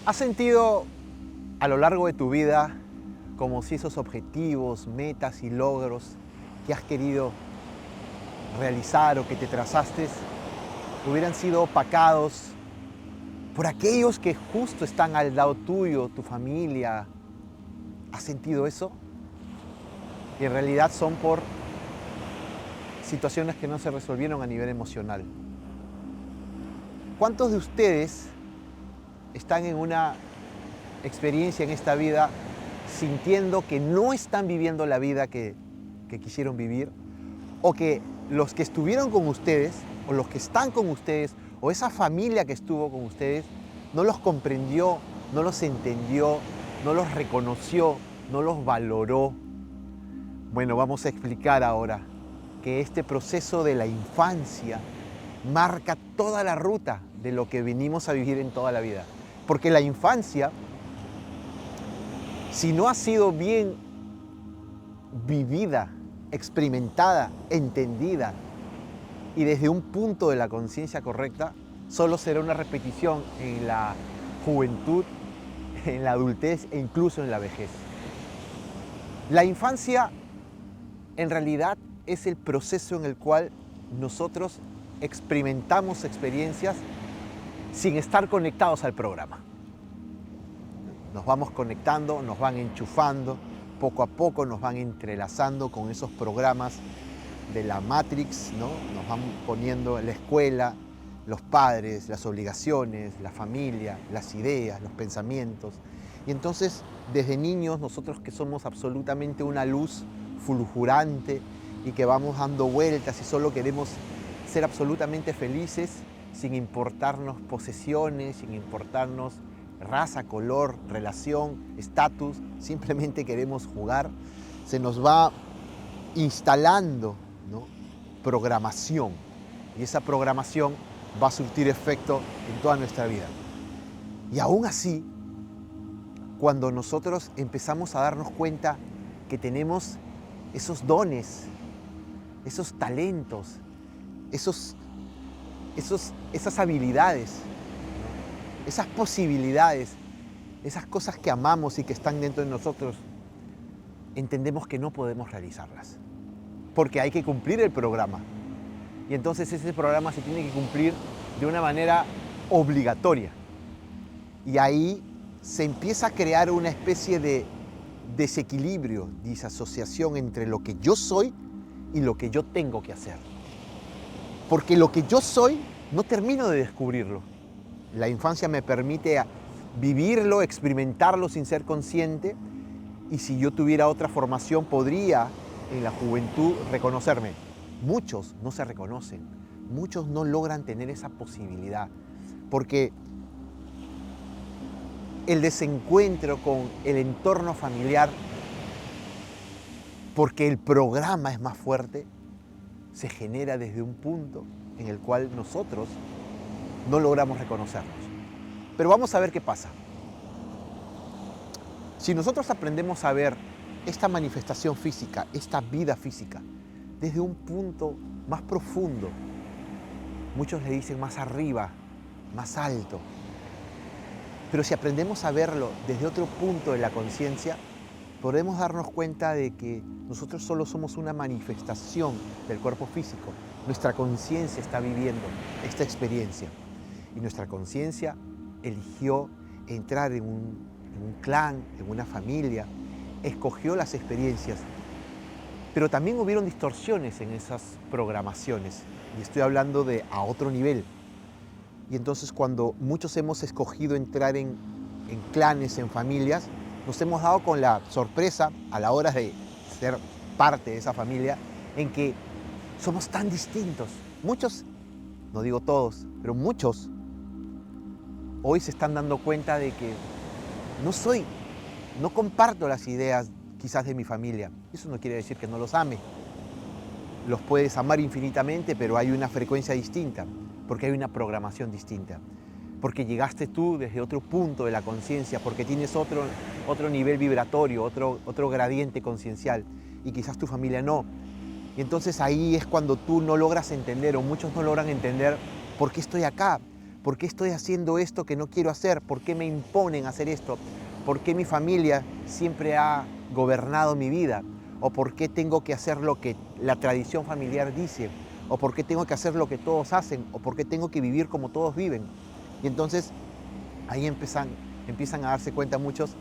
¿Has sentido a lo largo de tu vida como si esos objetivos, metas y logros que has querido realizar o que te trazaste hubieran sido opacados por aquellos que justo están al lado tuyo, tu familia? ¿Has sentido eso? Y en realidad son por situaciones que no se resolvieron a nivel emocional. ¿Cuántos de ustedes están en una experiencia en esta vida sintiendo que no están viviendo la vida que quisieron vivir? O que los que estuvieron con ustedes, o los que están con ustedes, o esa familia que estuvo con ustedes, no los comprendió, no los entendió, no los reconoció, no los valoró. Bueno, vamos a explicar ahora que este proceso de la infancia marca toda la ruta de lo que venimos a vivir en toda la vida. Porque la infancia, si no ha sido bien vivida, experimentada, entendida y desde un punto de la conciencia correcta, solo será una repetición en la juventud, en la adultez e incluso en la vejez. La infancia en realidad es el proceso en el cual nosotros experimentamos experiencias sin estar conectados al programa. Nos vamos conectando, nos van enchufando, poco a poco nos van entrelazando con esos programas de la Matrix, ¿no? Nos van poniendo la escuela, los padres, las obligaciones, la familia, las ideas, los pensamientos. Y entonces, desde niños, nosotros que somos absolutamente una luz fulgurante y que vamos dando vueltas y solo queremos ser absolutamente felices, sin importarnos posesiones, sin importarnos raza, color, relación, estatus, simplemente queremos jugar, se nos va instalando, ¿no?, programación, y esa programación va a surtir efecto en toda nuestra vida. Y aún así, cuando nosotros empezamos a darnos cuenta que tenemos esos dones, esos talentos, esas habilidades, esas posibilidades, esas cosas que amamos y que están dentro de nosotros, entendemos que no podemos realizarlas, porque hay que cumplir el programa. Y entonces ese programa se tiene que cumplir de una manera obligatoria. Y ahí se empieza a crear una especie de desequilibrio, disasociación entre lo que yo soy y lo que yo tengo que hacer. Porque lo que yo soy no termino de descubrirlo. La infancia me permite vivirlo, experimentarlo sin ser consciente, y si yo tuviera otra formación podría en la juventud reconocerme. Muchos no se reconocen, muchos no logran tener esa posibilidad, porque el desencuentro con el entorno familiar, porque el programa es más fuerte, se genera desde un punto en el cual nosotros no logramos reconocernos. Pero vamos a ver qué pasa. Si nosotros aprendemos a ver esta manifestación física, esta vida física, desde un punto más profundo, muchos le dicen más arriba, más alto, pero si aprendemos a verlo desde otro punto de la conciencia, podemos darnos cuenta de que nosotros solo somos una manifestación del cuerpo físico. Nuestra conciencia está viviendo esta experiencia y nuestra conciencia eligió entrar en un clan, en una familia, escogió las experiencias, pero también hubieron distorsiones en esas programaciones, y estoy hablando de a otro nivel. Y entonces cuando muchos hemos escogido entrar en clanes, en familias, nos hemos dado con la sorpresa a la hora de ser parte de esa familia, en que somos tan distintos. Muchos, no digo todos, pero muchos hoy se están dando cuenta de que no comparto las ideas quizás de mi familia. Eso no quiere decir que no los ame. Los puedes amar infinitamente, pero hay una frecuencia distinta, porque hay una programación distinta, porque llegaste tú desde otro punto de la conciencia, porque tienes otro nivel vibratorio, otro gradiente conciencial, y quizás tu familia no. Y entonces ahí es cuando tú no logras entender, o muchos no logran entender, por qué estoy acá, ¿por qué estoy haciendo esto que no quiero hacer? ¿Por qué me imponen hacer esto? ¿Por qué mi familia siempre ha gobernado mi vida? ¿O por qué tengo que hacer lo que la tradición familiar dice? ¿O por qué tengo que hacer lo que todos hacen? ¿O por qué tengo que vivir como todos viven? Y entonces ahí empiezan a darse cuenta muchos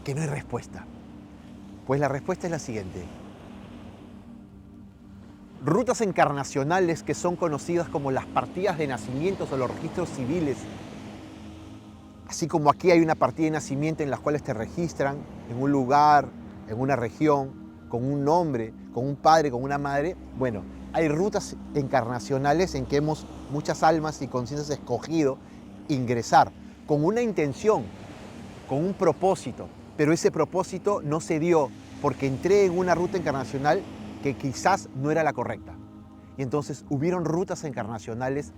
que no hay respuesta. Pues la respuesta es la siguiente. Rutas encarnacionales, que son conocidas como las partidas de nacimientos o los registros civiles, así como aquí hay una partida de nacimiento en las cuales te registran en un lugar, en una región, con un nombre, con un padre, con una madre. Bueno, hay rutas encarnacionales en que muchas almas y conciencias escogido ingresar con una intención, con un propósito, pero ese propósito no se dio porque entré en una ruta encarnacional que quizás no era la correcta. Y entonces hubieron rutas encarnacionales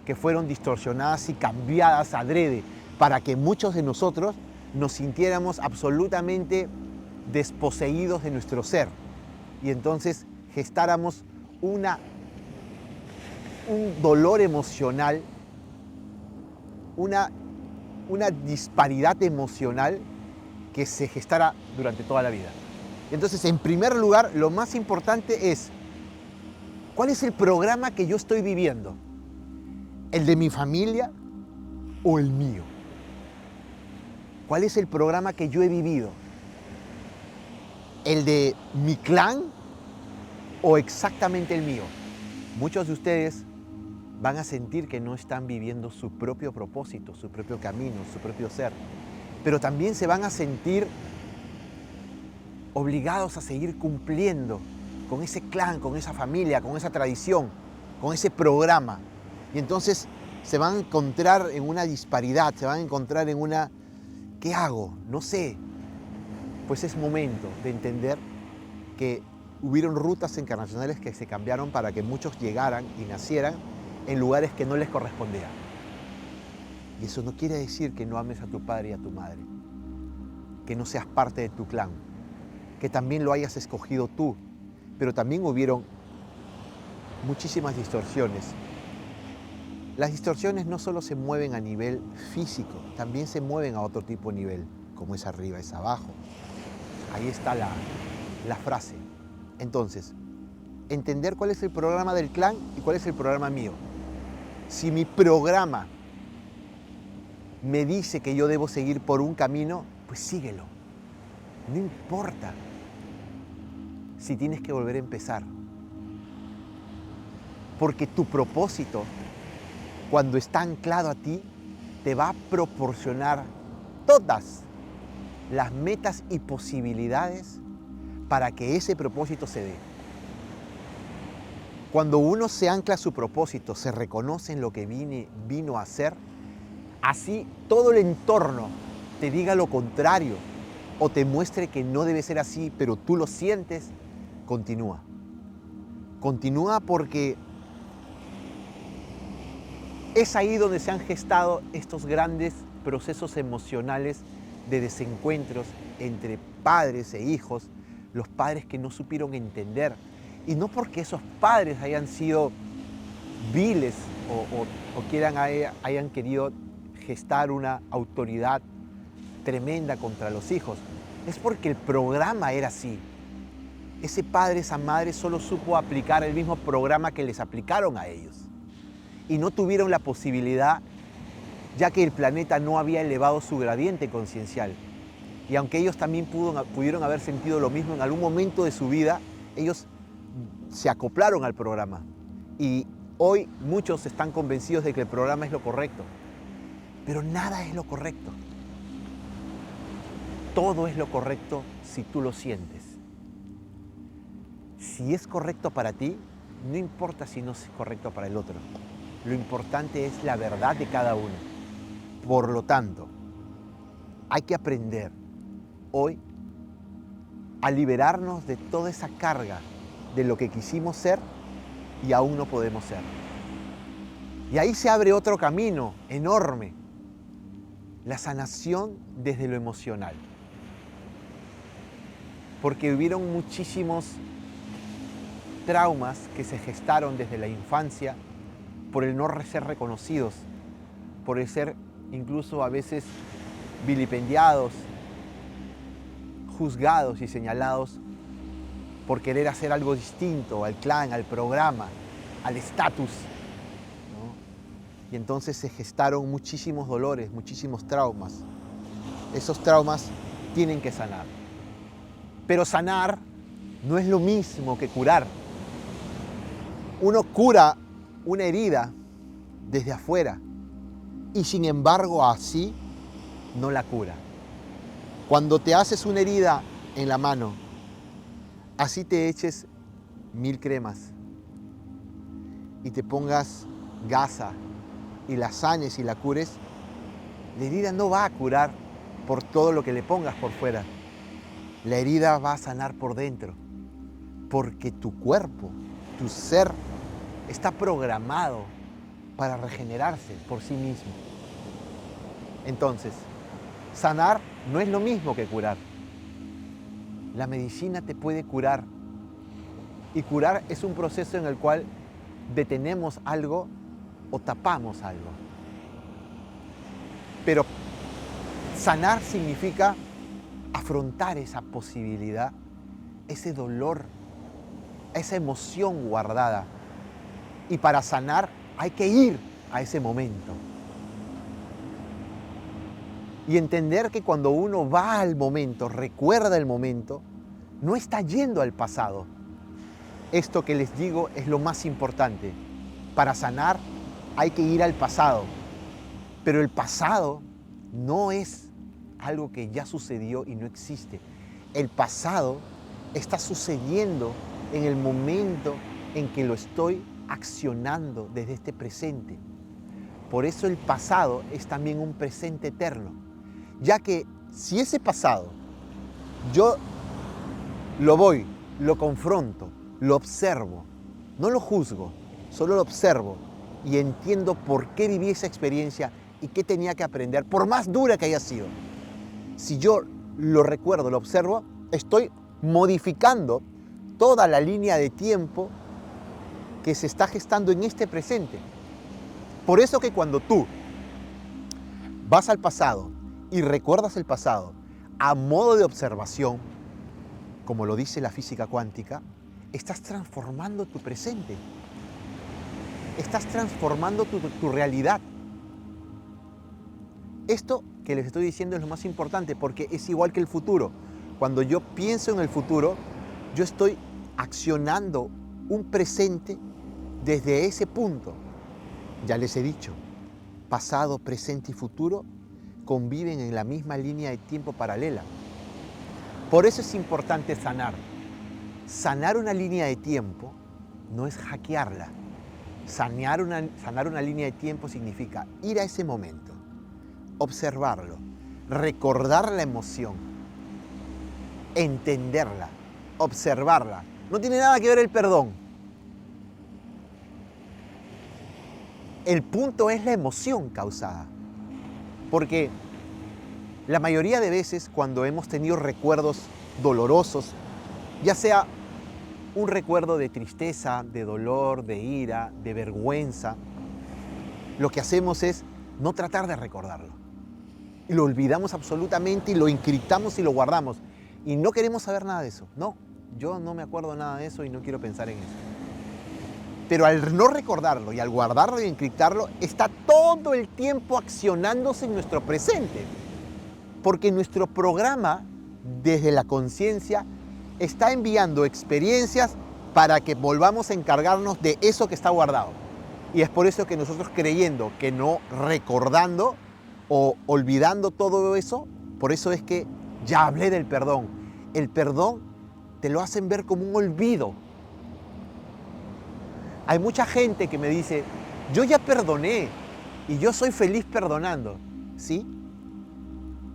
que fueron distorsionadas y cambiadas adrede para que muchos de nosotros nos sintiéramos absolutamente desposeídos de nuestro ser y entonces gestáramos un dolor emocional, una disparidad emocional que se gestara durante toda la vida. Entonces, en primer lugar, lo más importante es, ¿cuál es el programa que yo estoy viviendo? ¿El de mi familia o el mío? ¿Cuál es el programa que yo he vivido? ¿El de mi clan o exactamente el mío? Muchos de ustedes van a sentir que no están viviendo su propio propósito, su propio camino, su propio ser. Pero también se van a sentir obligados a seguir cumpliendo con ese clan, con esa familia, con esa tradición, con ese programa. Y entonces se van a encontrar en una disparidad, se van a encontrar en una ¿qué hago? No sé. Pues es momento de entender que hubieron rutas encarnacionales que se cambiaron para que muchos llegaran y nacieran en lugares que no les correspondían. Y eso no quiere decir que no ames a tu padre y a tu madre, que no seas parte de tu clan, que también lo hayas escogido tú, pero también hubieron muchísimas distorsiones. Las distorsiones no solo se mueven a nivel físico, también se mueven a otro tipo de nivel, como es arriba, es abajo. Ahí está la frase. Entonces, entender cuál es el programa del clan y cuál es el programa mío. Si mi programa me dice que yo debo seguir por un camino, pues síguelo. No importa si tienes que volver a empezar. Porque tu propósito, cuando está anclado a ti, te va a proporcionar todas las metas y posibilidades para que ese propósito se dé. Cuando uno se ancla a su propósito, se reconoce en lo que vino a hacer, así todo el entorno te diga lo contrario o te muestre que no debe ser así, pero tú lo sientes, continúa. Continúa porque es ahí donde se han gestado estos grandes procesos emocionales de desencuentros entre padres e hijos, los padres que no supieron entender. Y no porque esos padres hayan sido viles o hayan querido gestar una autoridad tremenda contra los hijos. Es porque el programa era así. Ese padre, esa madre solo supo aplicar el mismo programa que les aplicaron a ellos. Y no tuvieron la posibilidad, ya que el planeta no había elevado su gradiente conciencial. Y aunque ellos también pudieron haber sentido lo mismo en algún momento de su vida, ellos se acoplaron al programa. Y hoy muchos están convencidos de que el programa es lo correcto. Pero nada es lo correcto. Todo es lo correcto si tú lo sientes. Si es correcto para ti, no importa si no es correcto para el otro. Lo importante es la verdad de cada uno. Por lo tanto, hay que aprender hoy a liberarnos de toda esa carga de lo que quisimos ser y aún no podemos ser. Y ahí se abre otro camino enorme, la sanación desde lo emocional. Porque hubieron muchísimos traumas que se gestaron desde la infancia por el no ser reconocidos, por el ser incluso a veces vilipendiados, juzgados y señalados por querer hacer algo distinto al clan, al programa, al estatus, ¿no? Y entonces se gestaron muchísimos dolores, muchísimos traumas. Esos traumas tienen que sanar. Pero sanar no es lo mismo que curar. Uno cura una herida desde afuera y sin embargo así no la cura. Cuando te haces una herida en la mano, así te eches 1000 cremas y te pongas gasa y la sanes y la cures, la herida no va a curar por todo lo que le pongas por fuera. La herida va a sanar por dentro, porque tu cuerpo, tu ser, está programado para regenerarse por sí mismo. Entonces, sanar no es lo mismo que curar. La medicina te puede curar. Y curar es un proceso en el cual detenemos algo o tapamos algo. Pero sanar significa afrontar esa posibilidad, ese dolor, esa emoción guardada. Y para sanar hay que ir a ese momento. Y entender que cuando uno va al momento, recuerda el momento, no está yendo al pasado. Esto que les digo es lo más importante. Para sanar hay que ir al pasado. Pero el pasado no es algo que ya sucedió y no existe. El pasado está sucediendo en el momento en que lo estoy accionando desde este presente. Por eso el pasado es también un presente eterno. Ya que si ese pasado yo lo confronto, lo observo, no lo juzgo, solo lo observo y entiendo por qué viví esa experiencia y qué tenía que aprender, por más dura que haya sido. Si yo lo recuerdo, lo observo, estoy modificando toda la línea de tiempo que se está gestando en este presente. Por eso que cuando tú vas al pasado y recuerdas el pasado a modo de observación, como lo dice la física cuántica, estás transformando tu presente. Estás transformando tu realidad. Esto que les estoy diciendo es lo más importante porque es igual que el futuro. Cuando yo pienso en el futuro, yo estoy accionando un presente desde ese punto. Ya les he dicho, pasado, presente y futuro conviven en la misma línea de tiempo paralela. Por eso es importante sanar. Sanar una línea de tiempo no es hackearla. Sanar una línea de tiempo significa ir a ese momento, observarlo, recordar la emoción, entenderla, observarla. No tiene nada que ver el perdón. El punto es la emoción causada. Porque la mayoría de veces cuando hemos tenido recuerdos dolorosos, ya sea un recuerdo de tristeza, de dolor, de ira, de vergüenza, lo que hacemos es no tratar de recordarlo. Y lo olvidamos absolutamente y lo encriptamos y lo guardamos. Y no queremos saber nada de eso. No, yo no me acuerdo nada de eso y no quiero pensar en eso. Pero al no recordarlo y al guardarlo y encriptarlo, está todo el tiempo accionándose en nuestro presente. Porque nuestro programa, desde la conciencia, está enviando experiencias para que volvamos a encargarnos de eso que está guardado. Y es por eso que nosotros creyendo que no recordando o olvidando todo eso, por eso es que ya hablé del perdón. El perdón te lo hacen ver como un olvido. Hay mucha gente que me dice, yo ya perdoné y yo soy feliz perdonando, ¿sí?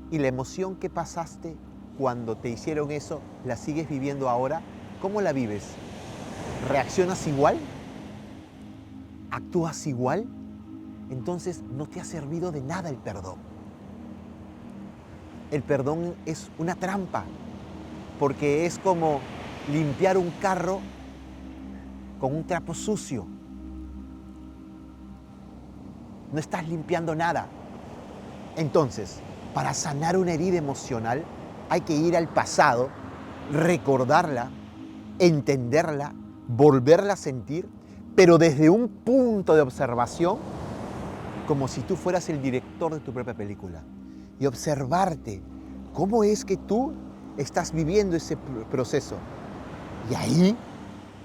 Y la emoción que pasaste cuando te hicieron eso, ¿la sigues viviendo ahora? ¿Cómo la vives? ¿Reaccionas igual? ¿Actúas igual? Entonces no te ha servido de nada el perdón. El perdón es una trampa, porque es como limpiar un carro con un trapo sucio. no estás limpiando nada. Entonces, para sanar una herida emocional, hay que ir al pasado, recordarla, entenderla, volverla a sentir, pero desde un punto de observación, como si tú fueras el director de tu propia película, y observarte cómo es que tú estás viviendo ese proceso. Y ahí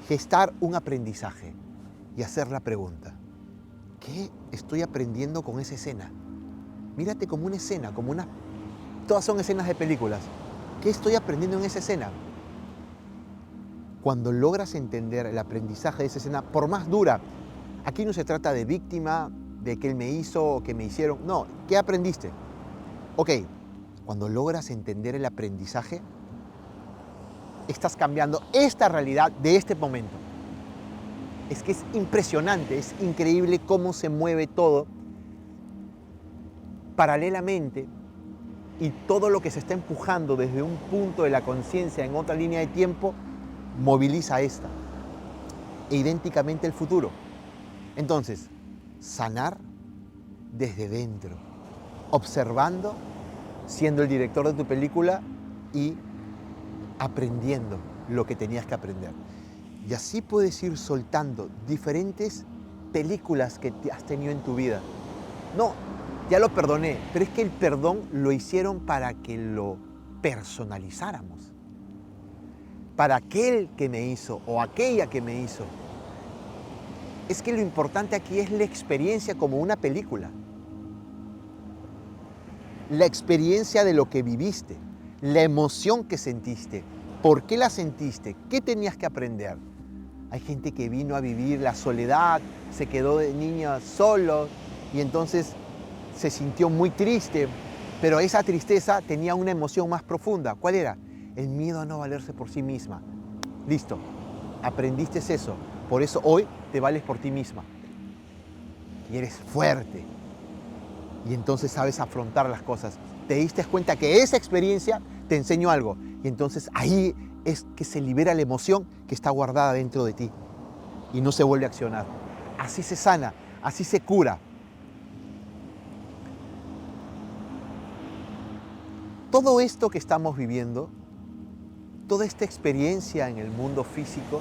gestar un aprendizaje y hacer la pregunta: ¿qué estoy aprendiendo con esa escena? Mírate como una escena, todas son escenas de películas. ¿Qué estoy aprendiendo en esa escena? Cuando logras entender el aprendizaje de esa escena, por más dura, aquí no se trata de víctima, de que él me hizo o que me hicieron. No, ¿qué aprendiste? Ok, cuando logras entender el aprendizaje, estás cambiando esta realidad de este momento. Es que es impresionante, es increíble cómo se mueve todo paralelamente, y todo lo que se está empujando desde un punto de la conciencia en otra línea de tiempo moviliza esta e idénticamente el futuro. Entonces, sanar desde dentro, observando, siendo el director de tu película y aprendiendo lo que tenías que aprender. Y así puedes ir soltando diferentes películas que has tenido en tu vida. No, ya lo perdoné, pero es que el perdón lo hicieron para que lo personalizáramos. Para aquel que me hizo o aquella que me hizo. Es que lo importante aquí es la experiencia como una película. La experiencia de lo que viviste, la emoción que sentiste, por qué la sentiste, qué tenías que aprender. Hay gente que vino a vivir la soledad, se quedó de niña solo y entonces se sintió muy triste, pero esa tristeza tenía una emoción más profunda. ¿Cuál era? El miedo a no valerse por sí misma. Listo, aprendiste eso. Por eso hoy te vales por ti misma. Y eres fuerte. Y entonces sabes afrontar las cosas. Te diste cuenta que esa experiencia te enseñó algo. Y entonces ahí es que se libera la emoción que está guardada dentro de ti. Y no se vuelve a accionar. Así se sana, así se cura. Todo esto que estamos viviendo, toda esta experiencia en el mundo físico,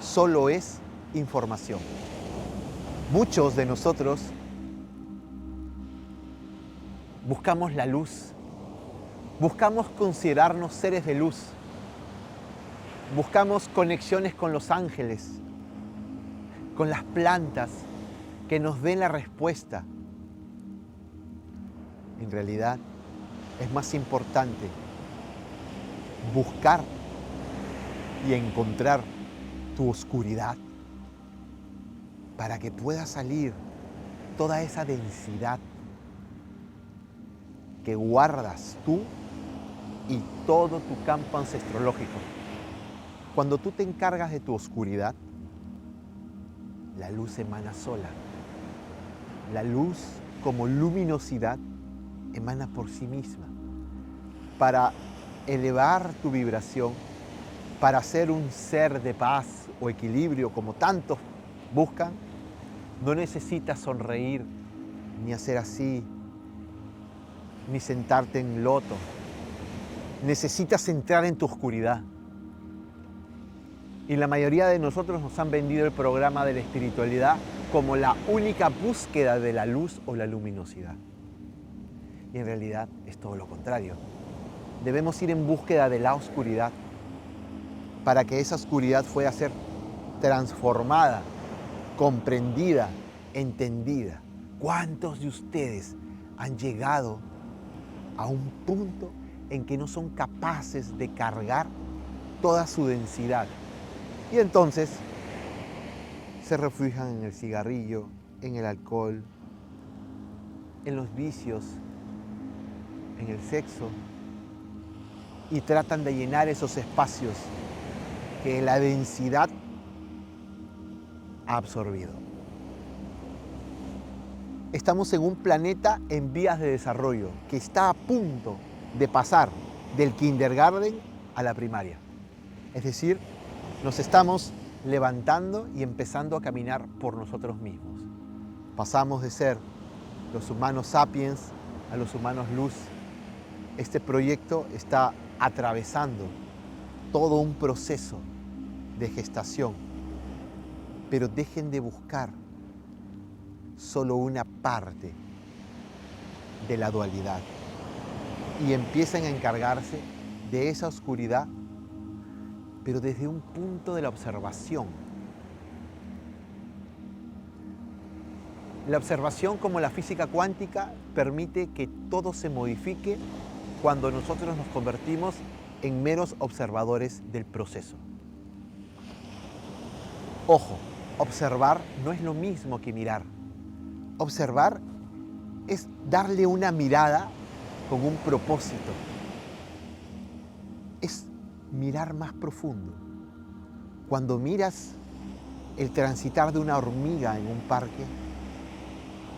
solo es información. Muchos de nosotros buscamos la luz, buscamos considerarnos seres de luz, buscamos conexiones con los ángeles, con las plantas que nos den la respuesta. En realidad, es más importante buscar y encontrar tu oscuridad para que pueda salir toda esa densidad que guardas tú y todo tu campo ancestrológico. Cuando tú te encargas de tu oscuridad, la luz emana sola. La luz como luminosidad emana por sí misma. Para elevar tu vibración, para ser un ser de paz o equilibrio como tantos buscan, no necesitas sonreír, ni hacer así, ni sentarte en loto. Necesitas entrar en tu oscuridad. Y la mayoría de nosotros nos han vendido el programa de la espiritualidad como la única búsqueda de la luz o la luminosidad. Y en realidad es todo lo contrario. Debemos ir en búsqueda de la oscuridad para que esa oscuridad pueda ser transformada, comprendida, entendida. ¿Cuántos de ustedes han llegado a un punto en que no son capaces de cargar toda su densidad? Y entonces se refugian en el cigarrillo, en el alcohol, en los vicios, en el sexo, y tratan de llenar esos espacios que la densidad ha absorbido. Estamos en un planeta en vías de desarrollo que está a punto de pasar del kindergarten a la primaria. Es decir, nos estamos levantando y empezando a caminar por nosotros mismos. Pasamos de ser los humanos sapiens a los humanos luz. Este proyecto está atravesando todo un proceso de gestación, pero dejen de buscar solo una parte de la dualidad y empiecen a encargarse de esa oscuridad, pero desde un punto de la observación. La observación, como la física cuántica, permite que todo se modifique cuando nosotros nos convertimos en meros observadores del proceso. Ojo, observar no es lo mismo que mirar. Observar es darle una mirada con un propósito. Es mirar más profundo. Cuando miras el transitar de una hormiga en un parque,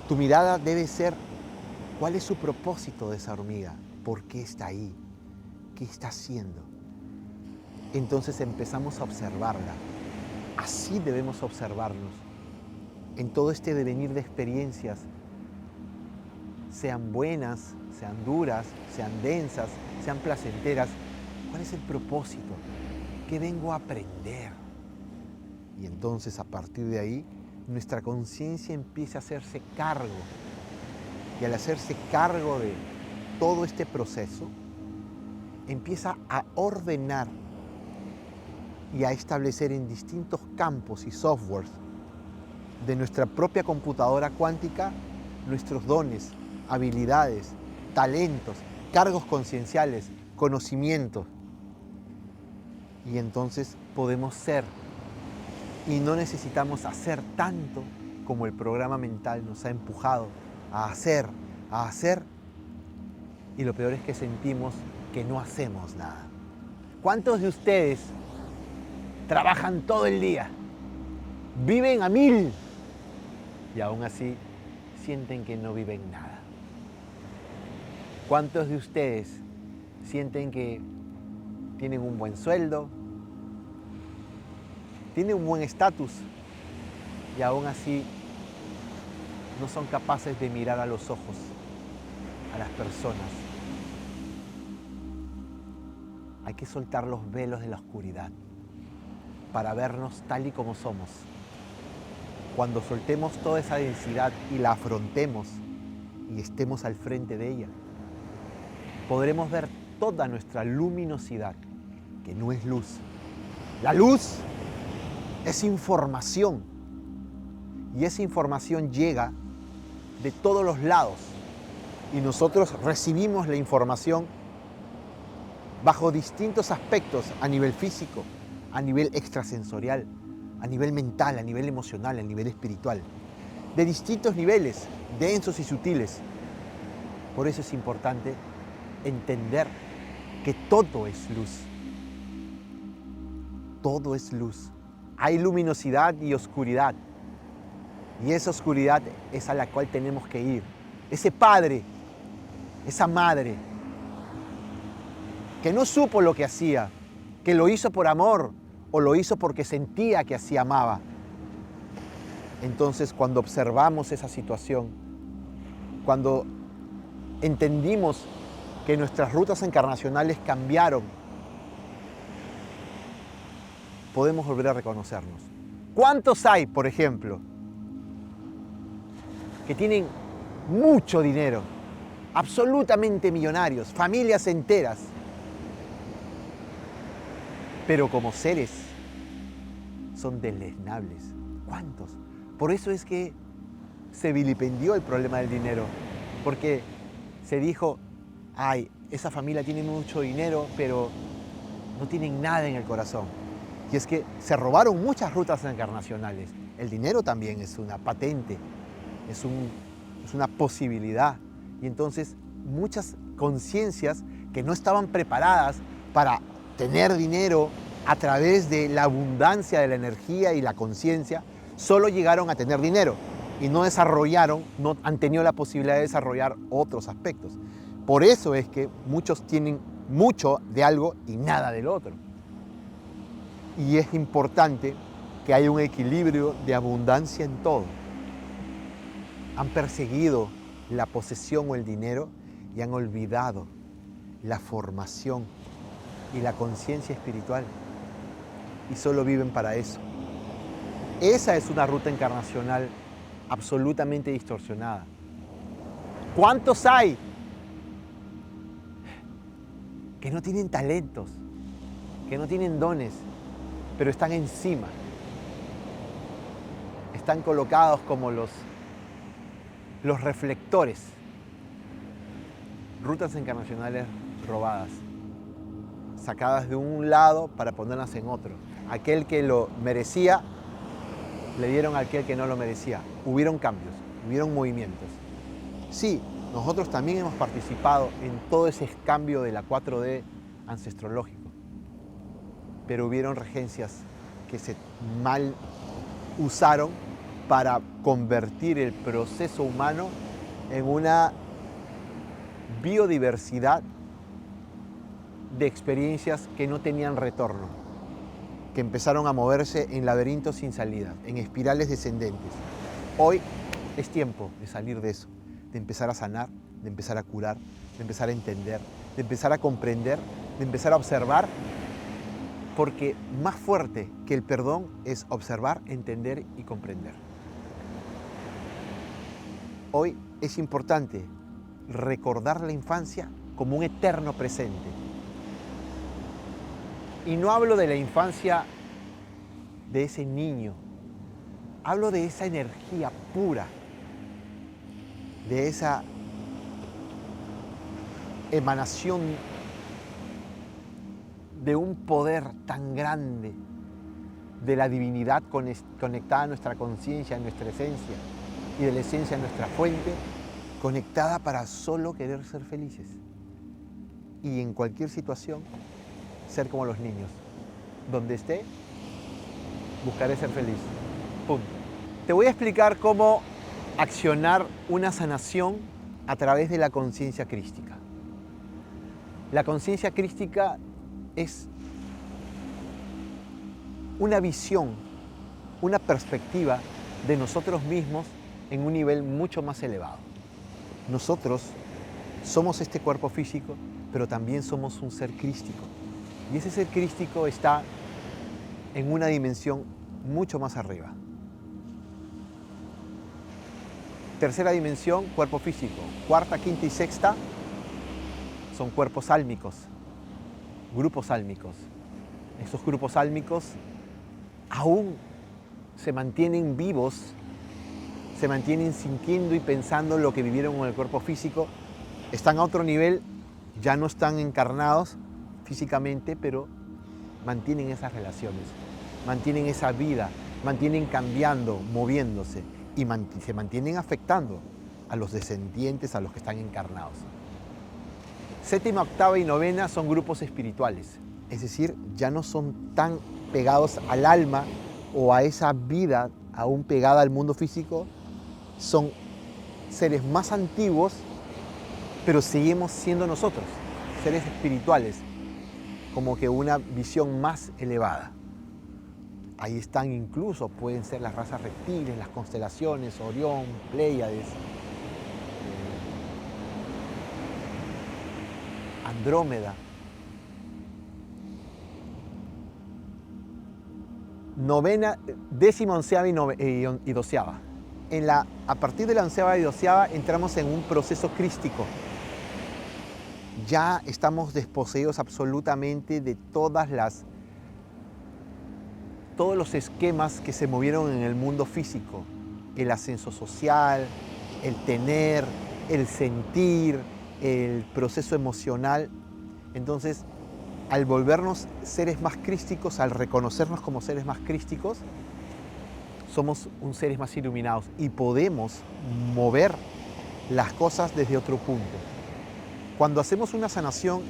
tu mirada debe ser: ¿cuál es su propósito de esa hormiga? ¿Por qué está ahí? ¿Qué está haciendo? Entonces empezamos a observarla. Así debemos observarnos en todo este devenir de experiencias, sean buenas, sean duras, sean densas, sean placenteras. ¿Cuál es el propósito? ¿Qué vengo a aprender? Y entonces, a partir de ahí, nuestra conciencia empieza a hacerse cargo. Y al hacerse cargo de todo este proceso, empieza a ordenar y a establecer en distintos campos y softwares de nuestra propia computadora cuántica nuestros dones, habilidades, talentos, cargos concienciales, conocimientos. Y entonces podemos ser, y no necesitamos hacer tanto como el programa mental nos ha empujado a hacer, y lo peor es que sentimos que no hacemos nada. ¿Cuántos de ustedes trabajan todo el día, viven a 1000 y aún así sienten que no viven nada? ¿Cuántos de ustedes sienten que tienen un buen sueldo, tienen un buen estatus y aún así no son capaces de mirar a los ojos a las personas? Hay que soltar los velos de la oscuridad para vernos tal y como somos. Cuando soltemos toda esa densidad y la afrontemos y estemos al frente de ella, podremos ver toda nuestra luminosidad, que no es luz. La luz es información, y esa información llega de todos los lados, y nosotros recibimos la información bajo distintos aspectos, a nivel físico, a nivel extrasensorial, a nivel mental, a nivel emocional, a nivel espiritual, de distintos niveles, densos y sutiles. Por eso es importante entender que todo es luz. Todo es luz. Hay luminosidad y oscuridad. Y esa oscuridad es a la cual tenemos que ir. Ese padre, esa madre, que no supo lo que hacía, que lo hizo por amor o lo hizo porque sentía que así amaba. Entonces, cuando observamos esa situación, cuando entendimos que nuestras rutas encarnacionales cambiaron, podemos volver a reconocernos. ¿Cuántos hay, por ejemplo, que tienen mucho dinero, absolutamente millonarios, familias enteras, pero como seres son deleznables? ¿Cuántos? Por eso es que se vilipendió el problema del dinero, porque se dijo: ay, esa familia tiene mucho dinero, pero no tienen nada en el corazón. Y es que se robaron muchas rutas encarnacionales. El dinero también es una patente, es una posibilidad. Y entonces muchas conciencias que no estaban preparadas para tener dinero a través de la abundancia de la energía y la conciencia, solo llegaron a tener dinero y no desarrollaron, no han tenido la posibilidad de desarrollar otros aspectos. Por eso es que muchos tienen mucho de algo y nada del otro. Y es importante que haya un equilibrio de abundancia en todo. Han perseguido la posesión o el dinero y han olvidado la formación y la conciencia espiritual. Y solo viven para eso. Esa es una ruta encarnacional absolutamente distorsionada. ¿Cuántos hay que no tienen talentos, que no tienen dones, pero están encima? Están colocados como los reflectores. Rutas encarnacionales robadas, sacadas de un lado para ponerlas en otro. Aquel que lo merecía, le dieron a aquel que no lo merecía. Hubieron cambios, hubieron movimientos. Sí, nosotros también hemos participado en todo ese cambio de la 4D ancestrológico, pero hubieron regencias que se mal usaron para convertir el proceso humano en una biodiversidad de experiencias que no tenían retorno, que empezaron a moverse en laberintos sin salida, en espirales descendentes. Hoy es tiempo de salir de eso, de empezar a sanar, de empezar a curar, de empezar a entender, de empezar a comprender, de empezar a observar, porque más fuerte que el perdón es observar, entender y comprender. Hoy es importante recordar la infancia como un eterno presente. Y no hablo de la infancia de ese niño, hablo de esa energía pura, de esa emanación de un poder tan grande, de la divinidad conectada a nuestra conciencia, a nuestra esencia, y de la esencia a nuestra fuente, conectada para solo querer ser felices. Y en cualquier situación, ser como los niños. Donde esté, buscaré ser feliz. Punto. Te voy a explicar cómo accionar una sanación a través de la conciencia crística. La conciencia crística es una visión, una perspectiva de nosotros mismos en un nivel mucho más elevado. Nosotros somos este cuerpo físico, pero también somos un ser crístico. Y ese ser crístico está en una dimensión mucho más arriba. Tercera dimensión, cuerpo físico. Cuarta, quinta y sexta son cuerpos álmicos, grupos álmicos. Estos grupos álmicos aún se mantienen vivos, se mantienen sintiendo y pensando lo que vivieron en el cuerpo físico. Están a otro nivel, ya no están encarnados físicamente, pero mantienen esas relaciones, mantienen esa vida, mantienen cambiando, moviéndose y se mantienen afectando a los descendientes, a los que están encarnados. Séptima, octava y novena son grupos espirituales, es decir, ya no son tan pegados al alma o a esa vida aún pegada al mundo físico, son seres más antiguos, pero seguimos siendo nosotros, seres espirituales, como que una visión más elevada. Ahí están incluso, pueden ser las razas reptiles, las constelaciones, Orión, Pléyades, Andrómeda. Novena, décima, onceava y doceava. A partir de la onceava y doceava entramos en un proceso crístico. Ya estamos desposeídos absolutamente de todos los esquemas que se movieron en el mundo físico. El ascenso social, el tener, el sentir, el proceso emocional. Entonces, al volvernos seres más crísticos, al reconocernos como seres más crísticos, somos seres más iluminados y podemos mover las cosas desde otro punto. Cuando hacemos una sanación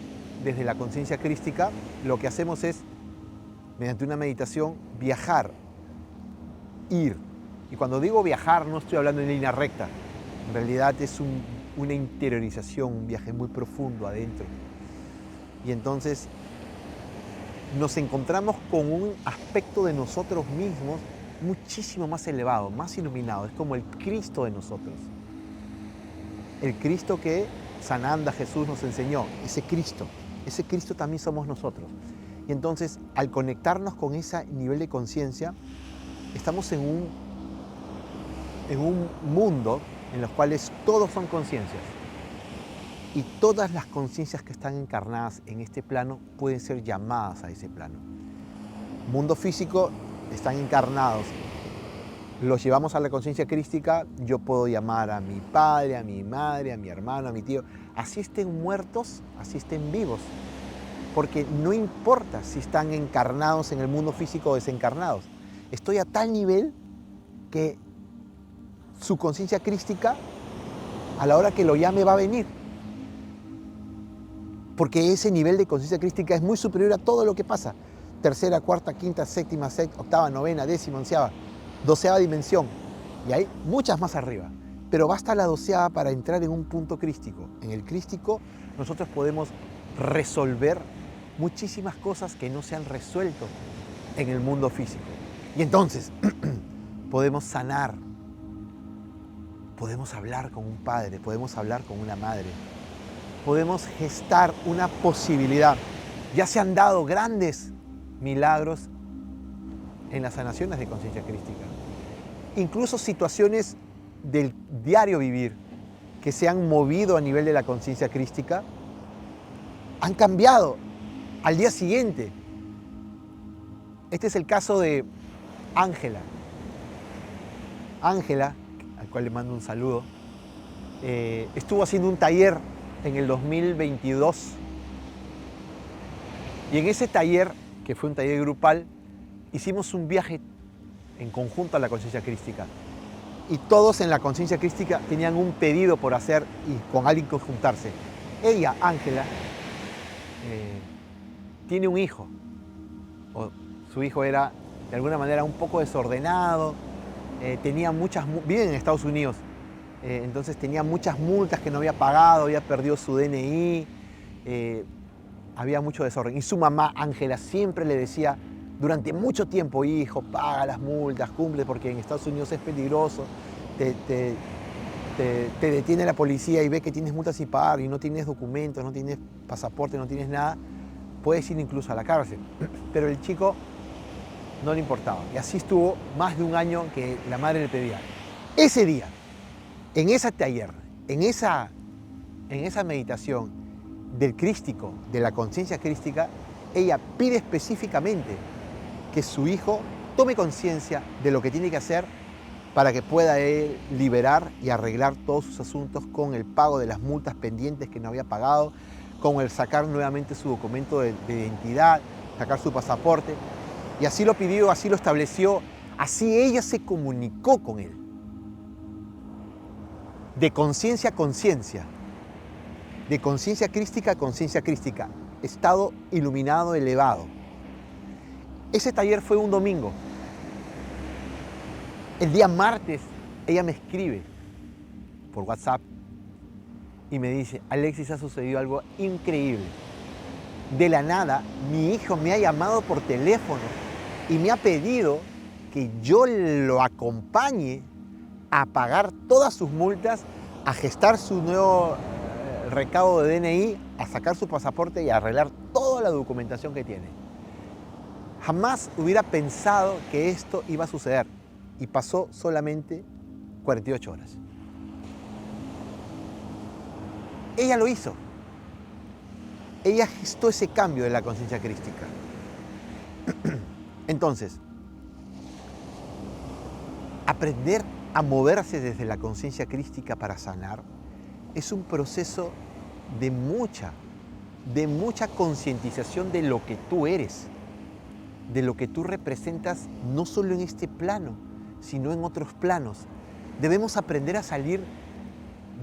desde la conciencia crística, lo que hacemos es, mediante una meditación, viajar, ir. Y cuando digo viajar, no estoy hablando en línea recta. En realidad es una interiorización, un viaje muy profundo adentro. Y entonces nos encontramos con un aspecto de nosotros mismos muchísimo más elevado, más iluminado. Es como el Cristo de nosotros. El Cristo que Sananda Jesús nos enseñó. Ese Cristo también somos nosotros. Y entonces, al conectarnos con ese nivel de conciencia, estamos en un mundo en los cuales todos son conciencias. Y todas las conciencias que están encarnadas en este plano pueden ser llamadas a ese plano. Mundo físico, están encarnados. Los llevamos a la conciencia crística, yo puedo llamar a mi padre, a mi madre, a mi hermano, a mi tío. Así estén muertos, así estén vivos. Porque no importa si están encarnados en el mundo físico o desencarnados. Estoy a tal nivel que su conciencia crística, a la hora que lo llame, va a venir. Porque ese nivel de conciencia crística es muy superior a todo lo que pasa. Tercera, cuarta, quinta, séptima, octava, novena, décima, onceava, 12ª dimensión. Y hay muchas más arriba. Pero basta la 12ª para entrar en un punto crístico. En el crístico nosotros podemos resolver muchísimas cosas que no se han resuelto en el mundo físico. Y entonces podemos sanar, podemos hablar con un padre, podemos hablar con una madre, podemos gestar una posibilidad. Ya se han dado grandes milagros en las sanaciones de conciencia crística. Incluso situaciones del diario vivir que se han movido a nivel de la conciencia crística han cambiado al día siguiente. Este es el caso de Ángela. Ángela, al cual le mando un saludo, estuvo haciendo un taller en el 2022. Y en ese taller, que fue un taller grupal, hicimos un viaje en conjunto a la conciencia crística. Y todos en la conciencia crística tenían un pedido por hacer y con alguien conjuntarse. Ella, Ángela, tiene un hijo. Su hijo era de alguna manera un poco desordenado, vive en Estados Unidos, entonces tenía muchas multas que no había pagado, había perdido su DNI, había mucho desorden. Y su mamá, Ángela, siempre le decía durante mucho tiempo: hijo, paga las multas, cumple, porque en Estados Unidos es peligroso, te detiene la policía y ve que tienes multas y pagar y no tienes documentos, no tienes pasaporte, no tienes nada, puedes ir incluso a la cárcel. Pero el chico no le importaba. Y así estuvo más de un año que la madre le pedía. Ese día, en ese taller, en esa meditación del crístico, de la conciencia crística, ella pide específicamente que su hijo tome conciencia de lo que tiene que hacer para que pueda él liberar y arreglar todos sus asuntos con el pago de las multas pendientes que no había pagado, con el sacar nuevamente su documento de identidad, sacar su pasaporte. Y así lo pidió, así lo estableció, así ella se comunicó con él. De conciencia a conciencia, de conciencia crística a conciencia crística, estado iluminado, elevado. Ese taller fue un domingo. El día martes ella me escribe por WhatsApp y me dice: Alexis, ha sucedido algo increíble. De la nada, mi hijo me ha llamado por teléfono y me ha pedido que yo lo acompañe a pagar todas sus multas, a gestar su nuevo recaudo de DNI, a sacar su pasaporte y a arreglar toda la documentación que tiene. Jamás hubiera pensado que esto iba a suceder y pasó solamente 48 horas. Ella lo hizo. Ella gestó ese cambio de la conciencia crística. Entonces, aprender a moverse desde la conciencia crística para sanar es un proceso de mucha concientización de lo que tú eres, de lo que tú representas, no solo en este plano, sino en otros planos. Debemos aprender a salir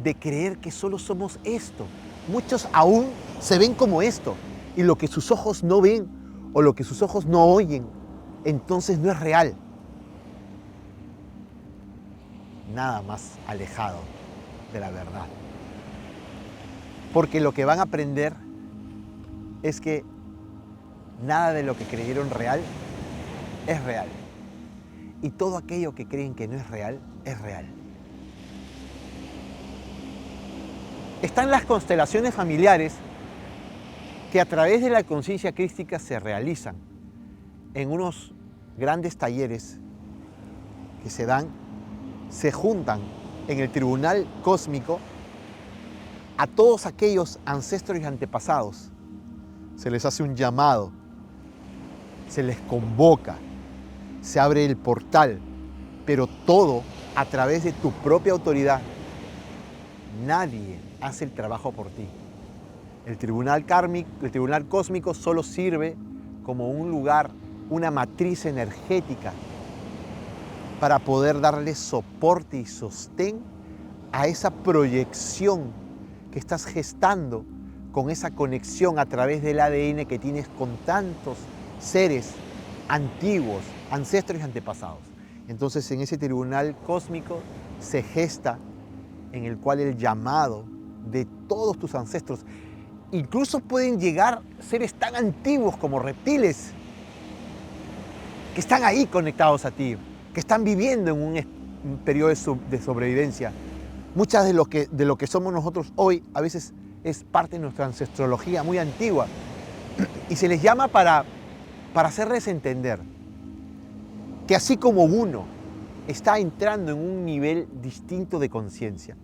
de creer que solo somos esto. Muchos aún se ven como esto, y lo que sus ojos no ven o lo que sus ojos no oyen, entonces no es real. Nada más alejado de la verdad. Porque lo que van a aprender es que nada de lo que creyeron real es real. y todo aquello que creen que no es real, es real. Están las constelaciones familiares que a través de la conciencia crística se realizan en unos grandes talleres que se juntan en el tribunal cósmico a todos aquellos ancestros y antepasados. Se les hace un llamado, se les convoca, se abre el portal, pero todo a través de tu propia autoridad. Nadie hace el trabajo por ti. El tribunal cósmico solo sirve como un lugar, una matriz energética para poder darle soporte y sostén a esa proyección que estás gestando con esa conexión a través del ADN que tienes con tantos seres antiguos, ancestros y antepasados. Entonces, en ese tribunal cósmico se gesta en el cual el llamado de todos tus ancestros, incluso pueden llegar seres tan antiguos como reptiles, que están ahí conectados a ti, que están viviendo en un periodo de sobrevivencia. Muchas de lo que somos nosotros hoy a veces es parte de nuestra ancestrología muy antigua y se les llama para hacerles entender que así como uno está entrando en un nivel distinto de conciencia,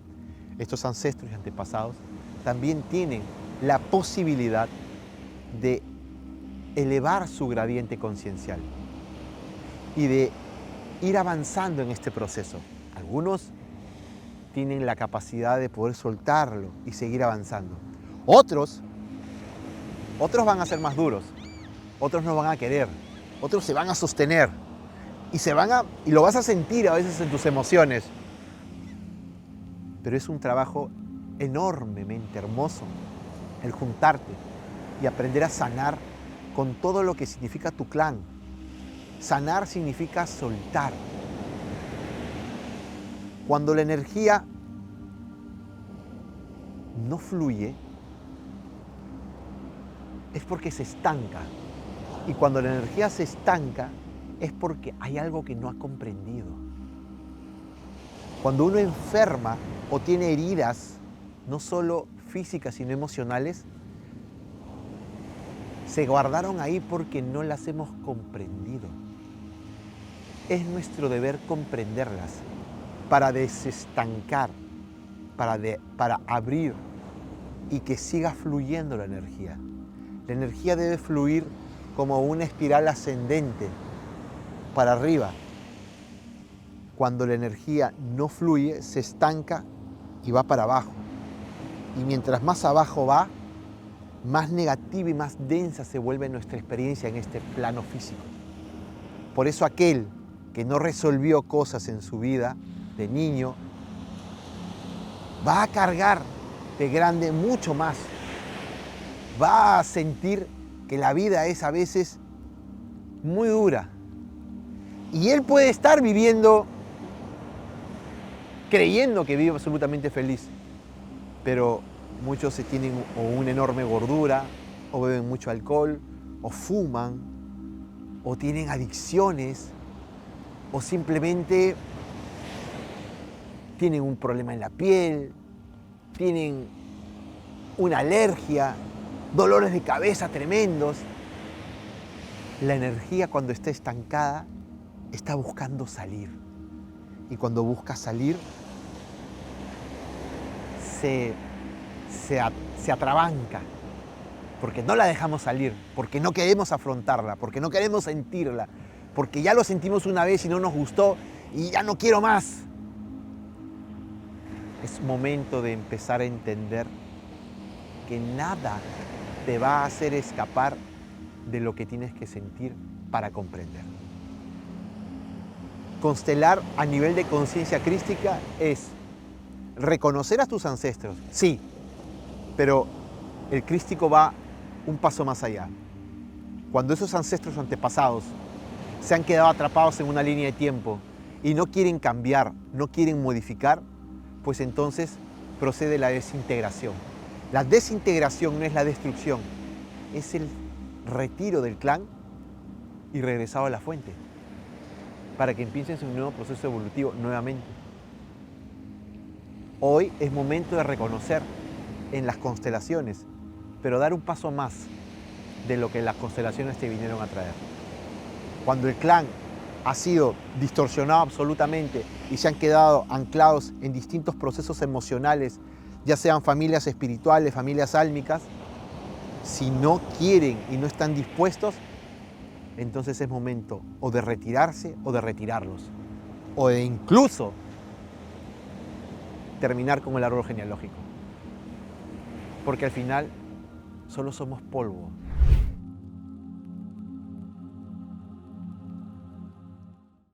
estos ancestros y antepasados también tienen la posibilidad de elevar su gradiente conciencial y de ir avanzando en este proceso. Algunos tienen la capacidad de poder soltarlo y seguir avanzando. Otros van a ser más duros, otros no van a querer, otros se van a sostener y lo vas a sentir a veces en tus emociones. Pero es un trabajo enormemente hermoso el juntarte y aprender a sanar con todo lo que significa tu clan. Sanar significa soltar. Cuando la energía no fluye, es porque se estanca. Y cuando la energía se estanca, es porque hay algo que no ha comprendido. Cuando uno enferma o tiene heridas, no solo físicas, sino emocionales, se guardaron ahí porque no las hemos comprendido. Es nuestro deber comprenderlas para desestancar, para abrir y que siga fluyendo la energía. La energía debe fluir como una espiral ascendente para arriba. Cuando la energía no fluye, se estanca y va para abajo. Y mientras más abajo va, más negativa y más densa se vuelve nuestra experiencia en este plano físico. Por eso aquel que no resolvió cosas en su vida de niño, va a cargar de grande mucho más. Va a sentir que la vida es a veces muy dura. Y él puede estar viviendo, creyendo que vive absolutamente feliz. Pero muchos tienen o una enorme gordura, o beben mucho alcohol, o fuman, o tienen adicciones, o simplemente tienen un problema en la piel, tienen una alergia, dolores de cabeza tremendos. La energía, cuando está estancada, está buscando salir. Y cuando busca salir, se atrabanca, porque no la dejamos salir, porque no queremos afrontarla, porque no queremos sentirla, porque ya lo sentimos una vez y no nos gustó y ya no quiero más. Es momento de empezar a entender que nada te va a hacer escapar de lo que tienes que sentir para comprender. Constelar a nivel de conciencia crística es reconocer a tus ancestros, sí, pero el crístico va un paso más allá. Cuando esos ancestros antepasados se han quedado atrapados en una línea de tiempo y no quieren cambiar, no quieren modificar, pues entonces procede la desintegración. La desintegración no es la destrucción, es el retiro del clan y regresado a la fuente. para que empiecen su nuevo proceso evolutivo nuevamente. Hoy es momento de reconocer en las constelaciones, pero dar un paso más de lo que las constelaciones te vinieron a traer. Cuando el clan ha sido distorsionado absolutamente y se han quedado anclados en distintos procesos emocionales, ya sean familias espirituales, familias álmicas, si no quieren y no están dispuestos, entonces es momento o de retirarse o de retirarlos, o de incluso terminar con el árbol genealógico. Porque al final solo somos polvo.